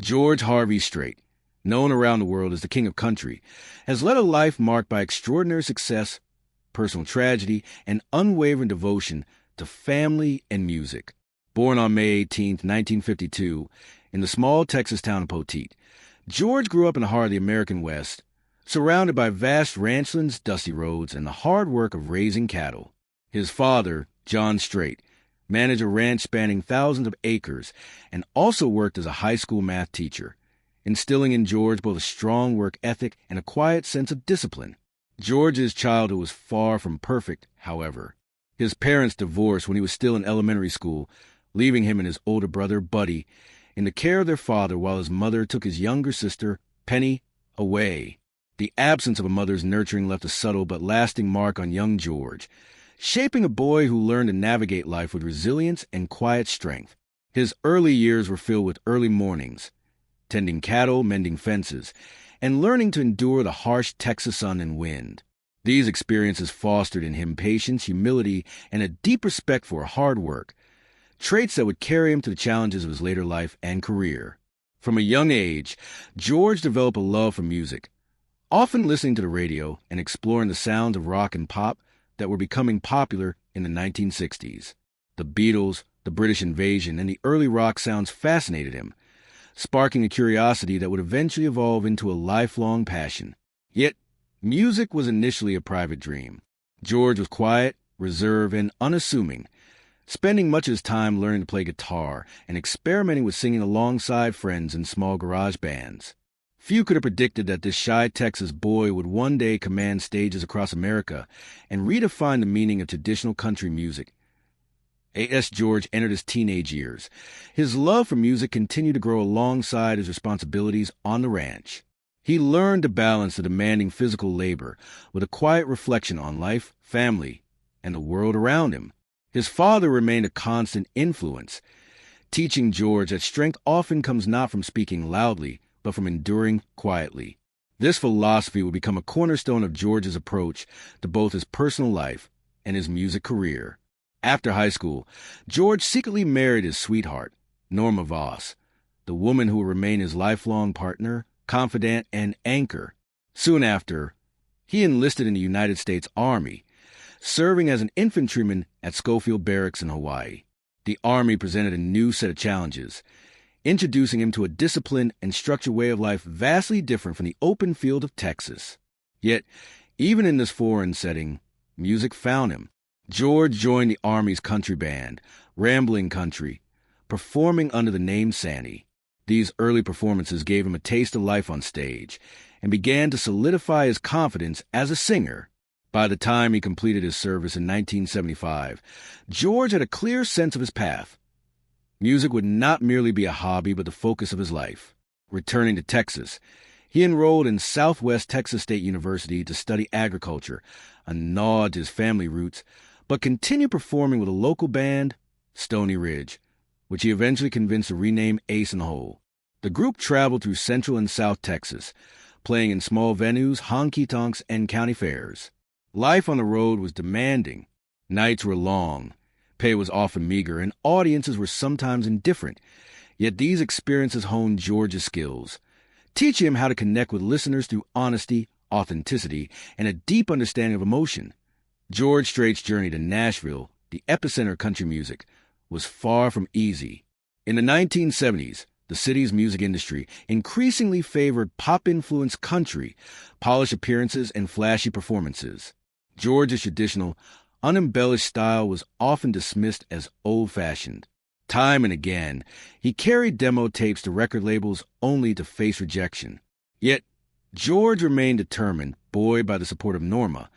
George Harvey Strait, known around the world as the King of Country, has led a life marked by extraordinary success, personal tragedy, and unwavering devotion to family and music. Born on May 18, 1952, in the small Texas town of Poteet, George grew up in the heart of the American West, surrounded by vast ranchlands, dusty roads, and the hard work of raising cattle. His father, John Strait, managed a ranch spanning thousands of acres and also worked as a high school math teacher, instilling in George both a strong work ethic and a quiet sense of discipline. George's childhood was far from perfect, however. His parents divorced when he was still in elementary school, leaving him and his older brother, Buddy, in the care of their father while his mother took his younger sister, Penny, away. The absence of a mother's nurturing left a subtle but lasting mark on young George, shaping a boy who learned to navigate life with resilience and quiet strength. His early years were filled with early mornings, tending cattle, mending fences, and learning to endure the harsh Texas sun and wind. These experiences fostered in him patience, humility, and a deep respect for hard work, traits that would carry him to the challenges of his later life and career. From a young age, George developed a love for music, often listening to the radio and exploring the sounds of rock and pop that were becoming popular in the 1960s. The Beatles, the British invasion, and the early rock sounds fascinated him, sparking a curiosity that would eventually evolve into a lifelong passion. Yet, music was initially a private dream. George was quiet, reserved, and unassuming, spending much of his time learning to play guitar and experimenting with singing alongside friends in small garage bands. Few could have predicted that this shy Texas boy would one day command stages across America and redefine the meaning of traditional country music. As George entered his teenage years, his love for music continued to grow alongside his responsibilities on the ranch. He learned to balance the demanding physical labor with a quiet reflection on life, family, and the world around him. His father remained a constant influence, teaching George that strength often comes not from speaking loudly, but from enduring quietly. This philosophy would become a cornerstone of George's approach to both his personal life and his music career. After high school, George secretly married his sweetheart, Norma Voss, the woman who would remain his lifelong partner, confidant, and anchor. Soon after, he enlisted in the United States Army, serving as an infantryman at Schofield Barracks in Hawaii. The Army presented a new set of challenges, introducing him to a disciplined and structured way of life vastly different from the open field of Texas. Yet, even in this foreign setting, music found him. George joined the Army's country band, Rambling Country, performing under the name Sandy. These early performances gave him a taste of life on stage and began to solidify his confidence as a singer. By the time he completed his service in 1975, George had a clear sense of his path. Music would not merely be a hobby but the focus of his life. Returning to Texas, he enrolled in Southwest Texas State University to study agriculture, a nod to his family roots, but continued performing with a local band, Stony Ridge, which he eventually convinced to rename Ace in the Hole. The group traveled through Central and South Texas, playing in small venues, honky-tonks, and county fairs. Life on the road was demanding. Nights were long. Pay was often meager, and audiences were sometimes indifferent. Yet these experiences honed George's skills, teaching him how to connect with listeners through honesty, authenticity, and a deep understanding of emotion. George Strait's journey to Nashville, the epicenter of country music, was far from easy. In the 1970s, the city's music industry increasingly favored pop-influenced country, polished appearances, and flashy performances. George's traditional, unembellished style was often dismissed as old-fashioned. Time and again, he carried demo tapes to record labels only to face rejection. Yet, George remained determined, buoyed by the support of Norma,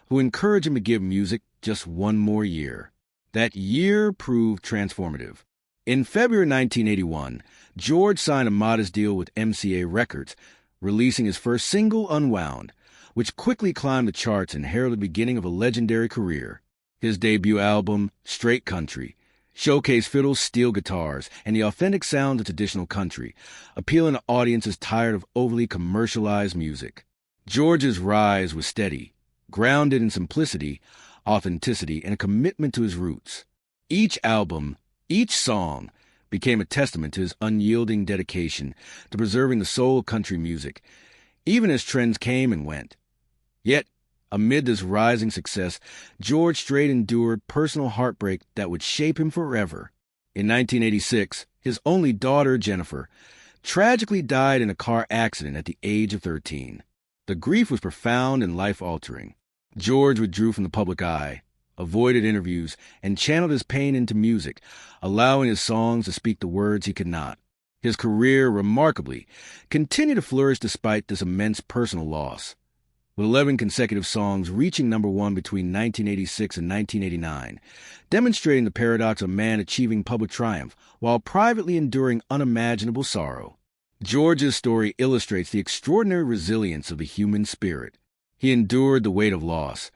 who encouraged him to give music just one more year. That year proved transformative. In February 1981, George signed a modest deal with MCA Records, releasing his first single, Unwound, which quickly climbed the charts and heralded the beginning of a legendary career. His debut album, Straight Country, showcased fiddles, steel guitars, and the authentic sound of traditional country, appealing to audiences tired of overly commercialized music. George's rise was steady, grounded in simplicity, authenticity, and a commitment to his roots. Each album, each song, became a testament to his unyielding dedication to preserving the soul of country music, even as trends came and went. Yet, amid this rising success, George Strait endured personal heartbreak that would shape him forever. In 1986, his only daughter, Jennifer, tragically died in a car accident at the age of 13. The grief was profound and life-altering. George withdrew from the public eye, avoided interviews, and channeled his pain into music, allowing his songs to speak the words he could not. His career, remarkably, continued to flourish despite this immense personal loss, with 11 consecutive songs reaching number one between 1986 and 1989, demonstrating the paradox of man achieving public triumph while privately enduring unimaginable sorrow. George's story illustrates the extraordinary resilience of the human spirit. He endured the weight of loss,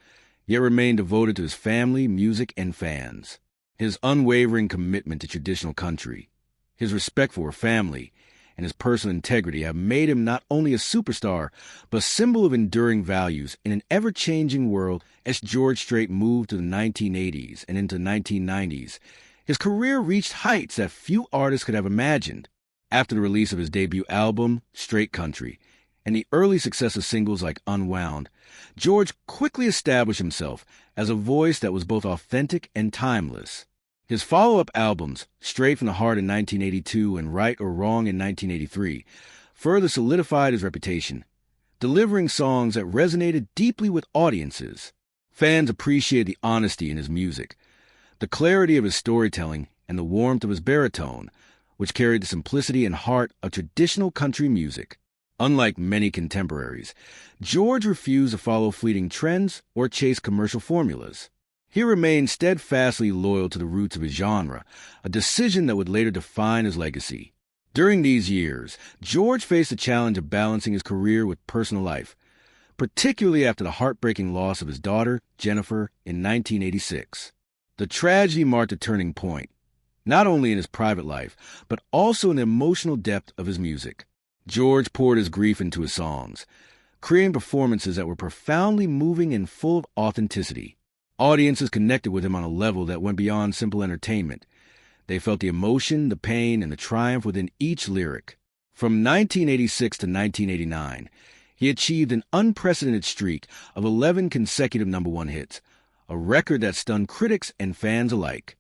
yet remained devoted to his family, music, and fans. His unwavering commitment to traditional country, his respect for family, and his personal integrity have made him not only a superstar, but a symbol of enduring values in an ever-changing world. As George Strait moved to the 1980s and into the 1990s, his career reached heights that few artists could have imagined. After the release of his debut album, Straight Country, and the early success of singles like Unwound, George quickly established himself as a voice that was both authentic and timeless. His follow-up albums, Straight from the Heart in 1982 and Right or Wrong in 1983, further solidified his reputation, delivering songs that resonated deeply with audiences. Fans appreciated the honesty in his music, the clarity of his storytelling, and the warmth of his baritone, which carried the simplicity and heart of traditional country music. Unlike many contemporaries, George refused to follow fleeting trends or chase commercial formulas. He remained steadfastly loyal to the roots of his genre, a decision that would later define his legacy. During these years, George faced the challenge of balancing his career with personal life, particularly after the heartbreaking loss of his daughter, Jennifer, in 1986. The tragedy marked a turning point, not only in his private life, but also in the emotional depth of his music. George poured his grief into his songs, creating performances that were profoundly moving and full of authenticity. Audiences connected with him on a level that went beyond simple entertainment. They felt the emotion, the pain, and the triumph within each lyric. From 1986 to 1989, he achieved an unprecedented streak of 11 consecutive number one hits, a record that stunned critics and fans alike.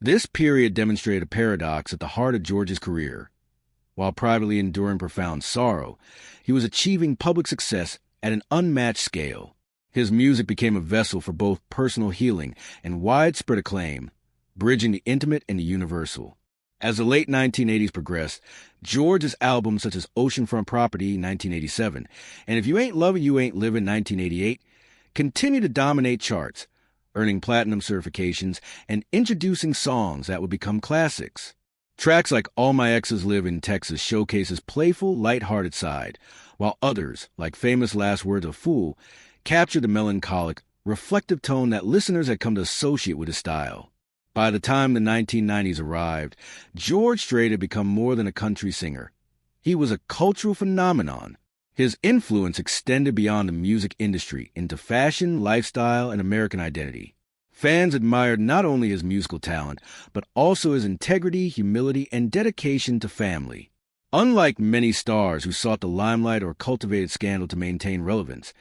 This period demonstrated a paradox at the heart of George's career. While privately enduring profound sorrow, he was achieving public success at an unmatched scale. His music became a vessel for both personal healing and widespread acclaim, bridging the intimate and the universal. As the late 1980s progressed, George's albums such as Oceanfront Property 1987 and If You Ain't Lovin', You Ain't Livin' 1988 continued to dominate charts, earning platinum certifications and introducing songs that would become classics. Tracks like All My Exes Live in Texas showcase his playful, light-hearted side, while others, like Famous Last Words of Fool, captured the melancholic, reflective tone that listeners had come to associate with his style. By the time the 1990s arrived, George Strait had become more than a country singer. He was a cultural phenomenon. His influence extended beyond the music industry into fashion, lifestyle, and American identity. Fans admired not only his musical talent, but also his integrity, humility, and dedication to family. Unlike many stars who sought the limelight or cultivated scandal to maintain relevance,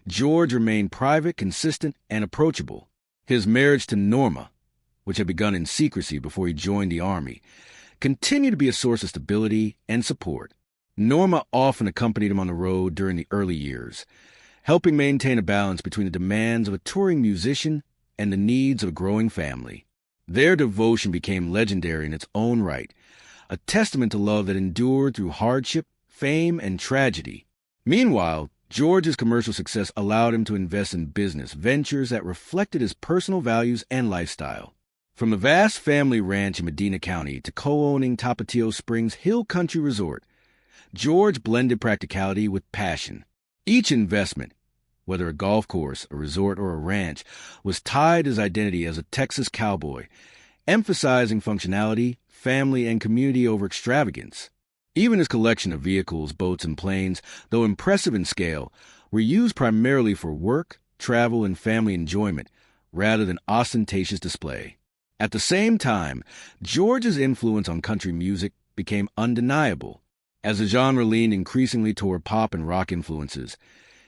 George remained private, consistent, and approachable. His marriage to Norma, which had begun in secrecy before he joined the Army, continued to be a source of stability and support. Norma often accompanied him on the road during the early years, helping maintain a balance between the demands of a touring musician and the needs of a growing family. Their devotion became legendary in its own right, a testament to love that endured through hardship, fame, and tragedy. Meanwhile, George's commercial success allowed him to invest in business ventures that reflected his personal values and lifestyle. From the vast family ranch in Medina County to co-owning Tapatio Springs Hill Country Resort, George blended practicality with passion. Each investment, whether a golf course, a resort, or a ranch, was tied to his identity as a Texas cowboy, emphasizing functionality, family, and community over extravagance. Even his collection of vehicles, boats, and planes, though impressive in scale, were used primarily for work, travel, and family enjoyment, rather than ostentatious display. At the same time, George's influence on country music became undeniable. As the genre leaned increasingly toward pop and rock influences,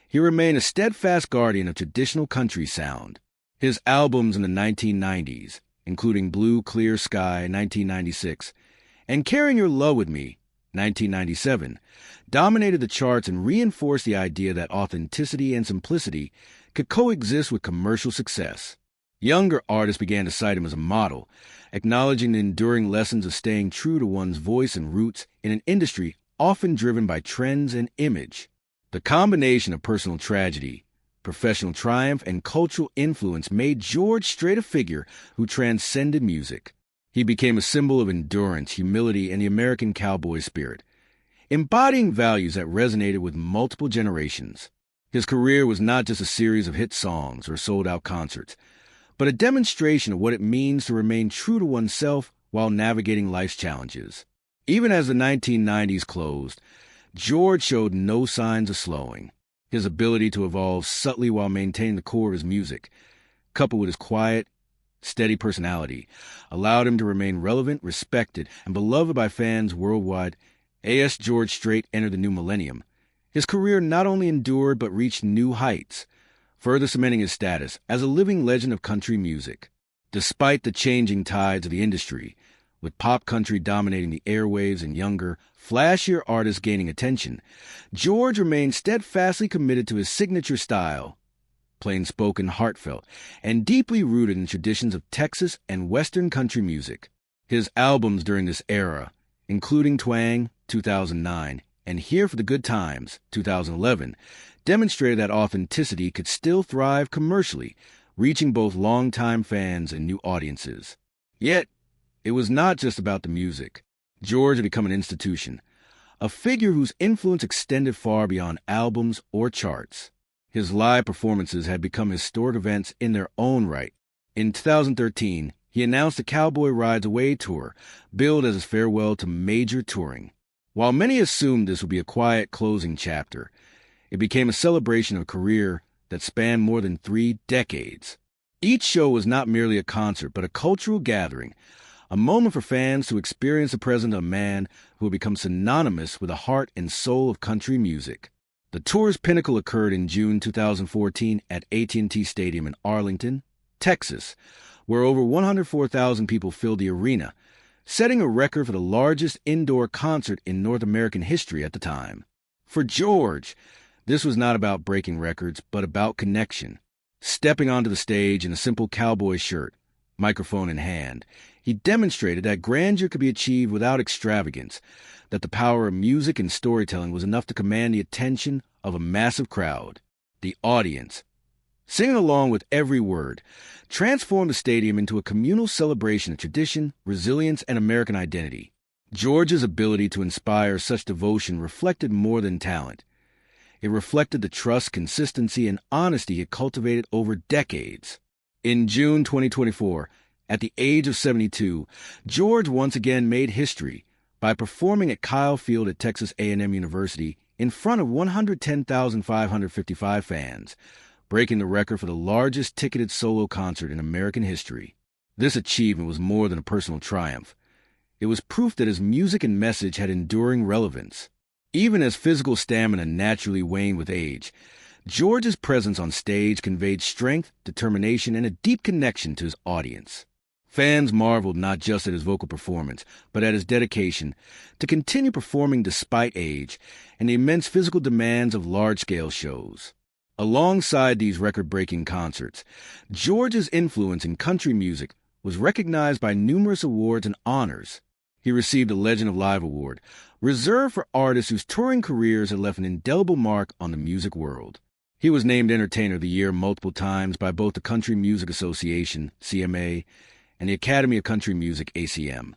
he remained a steadfast guardian of traditional country sound. His albums in the 1990s, including Blue Clear Sky, 1996, and Carrying Your Love with Me, 1997, dominated the charts and reinforced the idea that authenticity and simplicity could coexist with commercial success. Younger artists began to cite him as a model, acknowledging the enduring lessons of staying true to one's voice and roots in an industry often driven by trends and image. The combination of personal tragedy, professional triumph, and cultural influence made George Strait a figure who transcended music. He became a symbol of endurance, humility, and the American cowboy spirit, embodying values that resonated with multiple generations. His career was not just a series of hit songs or sold-out concerts, but a demonstration of what it means to remain true to oneself while navigating life's challenges. Even as the 1990s closed, George showed no signs of slowing. His ability to evolve subtly while maintaining the core of his music, coupled with his quiet, steady personality, allowed him to remain relevant, respected, and beloved by fans worldwide. As George Strait entered the new millennium, his career not only endured but reached new heights, further cementing his status as a living legend of country music. Despite the changing tides of the industry, with pop country dominating the airwaves and younger, flashier artists gaining attention, George remained steadfastly committed to his signature style, plain-spoken, heartfelt, and deeply rooted in traditions of Texas and Western country music. His albums during this era, including Twang, 2009, and Here for the Good Times, 2011, demonstrated that authenticity could still thrive commercially, reaching both longtime fans and new audiences. Yet, it was not just about the music. George had become an institution, a figure whose influence extended far beyond albums or charts. His live performances had become historic events in their own right. In 2013, he announced the Cowboy Rides Away tour, billed as his farewell to major touring. While many assumed this would be a quiet closing chapter, it became a celebration of a career that spanned more than 3 decades. Each show was not merely a concert, but a cultural gathering, a moment for fans to experience the presence of a man who had become synonymous with the heart and soul of country music. The tour's pinnacle occurred in June 2014 at AT&T Stadium in Arlington, Texas, where over 104,000 people filled the arena, setting a record for the largest indoor concert in North American history at the time. For George, this was not about breaking records, but about connection. Stepping onto the stage in a simple cowboy shirt, microphone in hand, he demonstrated that grandeur could be achieved without extravagance, that the power of music and storytelling was enough to command the attention of a massive crowd. The audience, singing along with every word, transformed the stadium into a communal celebration of tradition, resilience, and American identity. George's ability to inspire such devotion reflected more than talent. It reflected the trust, consistency, and honesty he had cultivated over decades. In June 2024, at the age of 72, George once again made history by performing at Kyle Field at Texas A&M University in front of 110,555 fans, breaking the record for the largest ticketed solo concert in American history. This achievement was more than a personal triumph. It was proof that his music and message had enduring relevance. Even as physical stamina naturally waned with age, George's presence on stage conveyed strength, determination, and a deep connection to his audience. Fans marveled not just at his vocal performance, but at his dedication to continue performing despite age and the immense physical demands of large-scale shows. Alongside these record-breaking concerts, George's influence in country music was recognized by numerous awards and honors. He received a Legend of Live Award, reserved for artists whose touring careers had left an indelible mark on the music world. He was named Entertainer of the Year multiple times by both the Country Music Association, CMA, and the Academy of Country Music, ACM.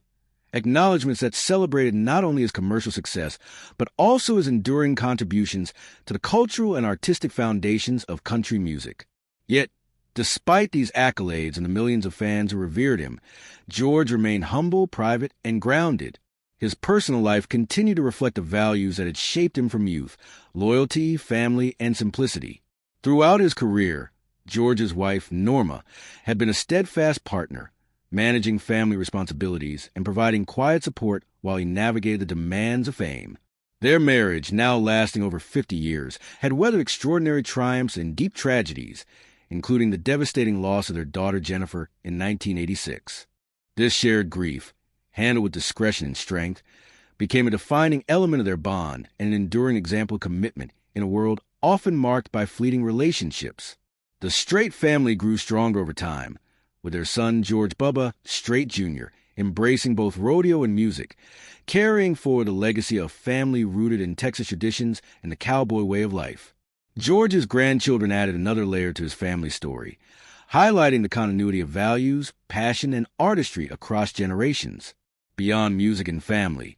Acknowledgments that celebrated not only his commercial success, but also his enduring contributions to the cultural and artistic foundations of country music. Yet, despite these accolades and the millions of fans who revered him, George remained humble, private, and grounded. His personal life continued to reflect the values that had shaped him from youth: loyalty, family, and simplicity. Throughout his career, George's wife, Norma, had been a steadfast partner, managing family responsibilities and providing quiet support while he navigated the demands of fame. Their marriage, now lasting over 50 years, had weathered extraordinary triumphs and deep tragedies, including the devastating loss of their daughter Jennifer in 1986. This shared grief, handled with discretion and strength, became a defining element of their bond and an enduring example of commitment in a world often marked by fleeting relationships. The Strait family grew stronger over time, with their son George Bubba Strait Jr. embracing both rodeo and music, carrying forward a legacy of family rooted in Texas traditions and the cowboy way of life. George's grandchildren added another layer to his family story, highlighting the continuity of values, passion, and artistry across generations. Beyond music and family,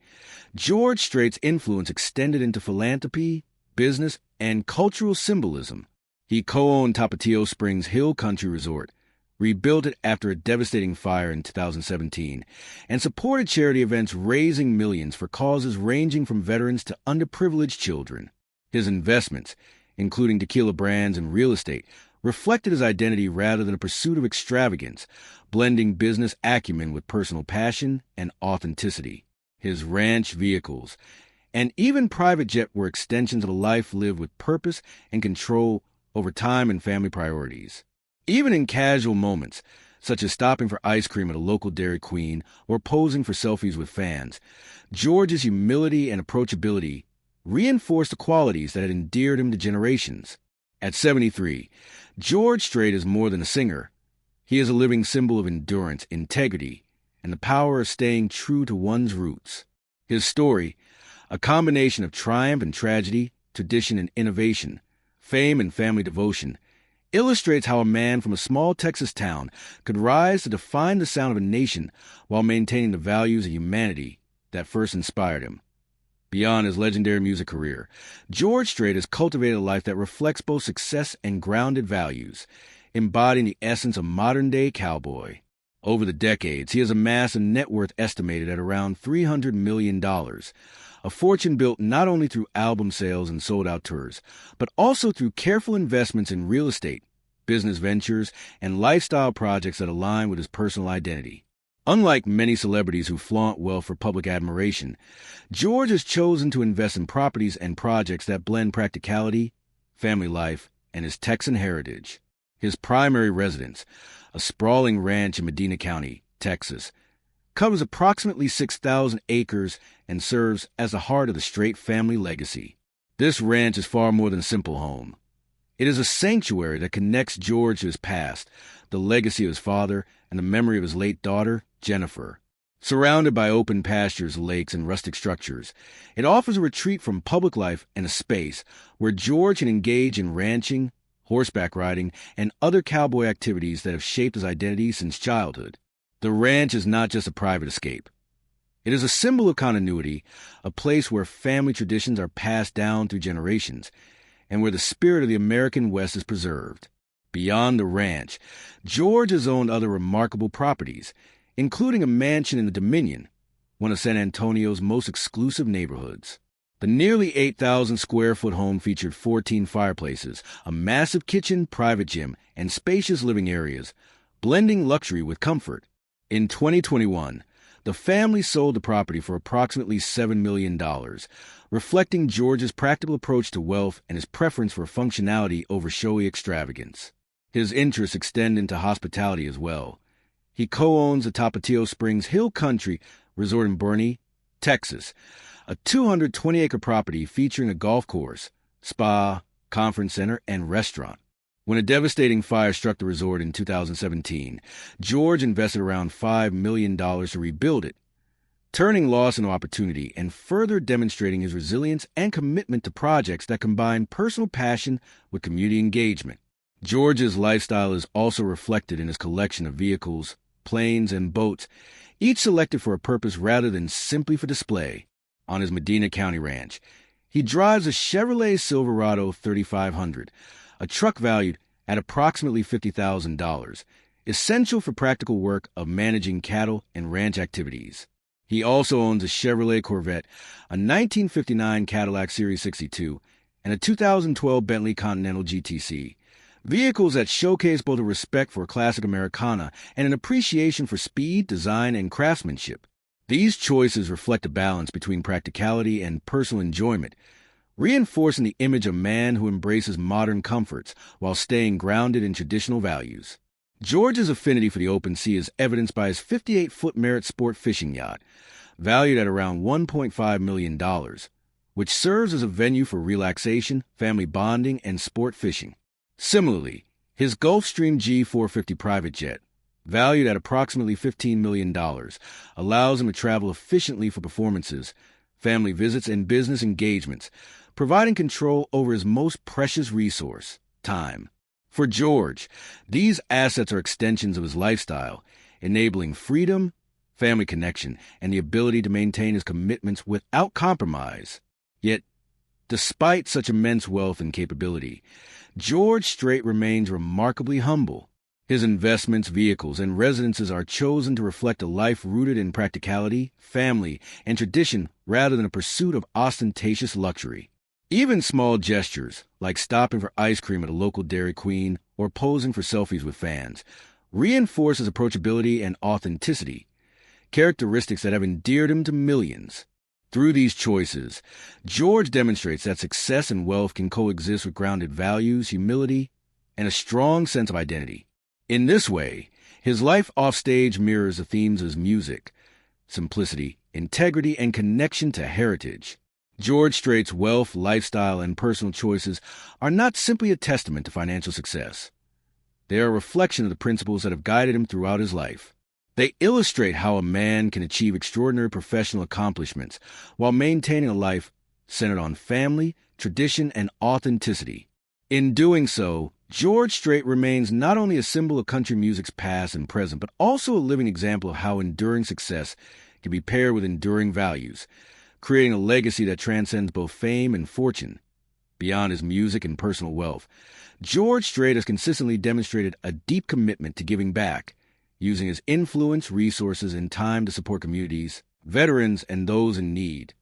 George Strait's influence extended into philanthropy, business, and cultural symbolism. He co-owned Tapatio Springs Hill Country Resort, rebuilt it after a devastating fire in 2017, and supported charity events raising millions for causes ranging from veterans to underprivileged children. His investments, including tequila brands and real estate, reflected his identity rather than a pursuit of extravagance, blending business acumen with personal passion and authenticity. His ranch vehicles, and even private jet were extensions of a life lived with purpose and control over time and family priorities. Even in casual moments, such as stopping for ice cream at a local Dairy Queen or posing for selfies with fans, George's humility and approachability reinforced the qualities that had endeared him to generations. At 73, George Strait is more than a singer. He is a living symbol of endurance, integrity, and the power of staying true to one's roots. His story, a combination of triumph and tragedy, tradition and innovation, fame and family devotion, illustrates how a man from a small Texas town could rise to define the sound of a nation while maintaining the values of humanity that first inspired him. Beyond his legendary music career, George Strait has cultivated a life that reflects both success and grounded values, embodying the essence of modern-day cowboy. Over the decades, he has amassed a net worth estimated at around $300 million, a fortune built not only through album sales and sold-out tours, but also through careful investments in real estate, business ventures, and lifestyle projects that align with his personal identity. Unlike many celebrities who flaunt wealth for public admiration, George has chosen to invest in properties and projects that blend practicality, family life, and his Texan heritage. His primary residence, a sprawling ranch in Medina County, Texas, covers approximately 6,000 acres and serves as the heart of the Strait family legacy. This ranch is far more than a simple home. It is a sanctuary that connects George to his past, the legacy of his father, and the memory of his late daughter, Jennifer. Surrounded by open pastures, lakes, and rustic structures, it offers a retreat from public life and a space where George can engage in ranching, horseback riding, and other cowboy activities that have shaped his identity since childhood. The ranch is not just a private escape. It is a symbol of continuity, a place where family traditions are passed down through generations, and where the spirit of the American West is preserved. Beyond the ranch, George has owned other remarkable properties, including a mansion in the Dominion, one of San Antonio's most exclusive neighborhoods. The nearly 8,000-square-foot home featured 14 fireplaces, a massive kitchen, private gym, and spacious living areas, blending luxury with comfort. In 2021, the family sold the property for approximately $7 million, reflecting George's practical approach to wealth and his preference for functionality over showy extravagance. His interests extend into hospitality as well. He co-owns the Tapatio Springs Hill Country Resort in Boerne, Texas, a 220-acre property featuring a golf course, spa, conference center, and restaurant. When a devastating fire struck the resort in 2017, George invested around $5 million to rebuild it, turning loss into opportunity and further demonstrating his resilience and commitment to projects that combine personal passion with community engagement. George's lifestyle is also reflected in his collection of vehicles, planes, and boats, each selected for a purpose rather than simply for display. On his Medina County ranch, he drives a Chevrolet Silverado 3500, a truck valued at approximately $50,000, essential for practical work of managing cattle and ranch activities. He also owns a Chevrolet Corvette, a 1959 Cadillac Series 62, and a 2012 Bentley Continental GTC, Vehicles that showcase both a respect for classic Americana and an appreciation for speed, design, and craftsmanship. These choices reflect a balance between practicality and personal enjoyment, reinforcing the image of a man who embraces modern comforts while staying grounded in traditional values. George's affinity for the open sea is evidenced by his 58-foot Merritt Sport fishing yacht, valued at around $1.5 million, which serves as a venue for relaxation, family bonding, and sport fishing. Similarly, his Gulfstream G450 private jet, valued at approximately $15 million, allows him to travel efficiently for performances, family visits, and business engagements, providing control over his most precious resource, time. For George, these assets are extensions of his lifestyle, enabling freedom, family connection, and the ability to maintain his commitments without compromise. Yet, despite such immense wealth and capability, George Strait remains remarkably humble. His investments, vehicles, and residences are chosen to reflect a life rooted in practicality, family, and tradition rather than a pursuit of ostentatious luxury. Even small gestures, like stopping for ice cream at a local Dairy Queen or posing for selfies with fans, reinforce his approachability and authenticity, characteristics that have endeared him to millions. Through these choices, George demonstrates that success and wealth can coexist with grounded values, humility, and a strong sense of identity. In this way, his life offstage mirrors the themes of his music: simplicity, integrity, and connection to heritage. George Strait's wealth, lifestyle, and personal choices are not simply a testament to financial success. They are a reflection of the principles that have guided him throughout his life. They illustrate how a man can achieve extraordinary professional accomplishments while maintaining a life centered on family, tradition, and authenticity. In doing so, George Strait remains not only a symbol of country music's past and present, but also a living example of how enduring success can be paired with enduring values, creating a legacy that transcends both fame and fortune. Beyond his music and personal wealth, George Strait has consistently demonstrated a deep commitment to giving back, using his influence, resources, and time to support communities, veterans, and those in need.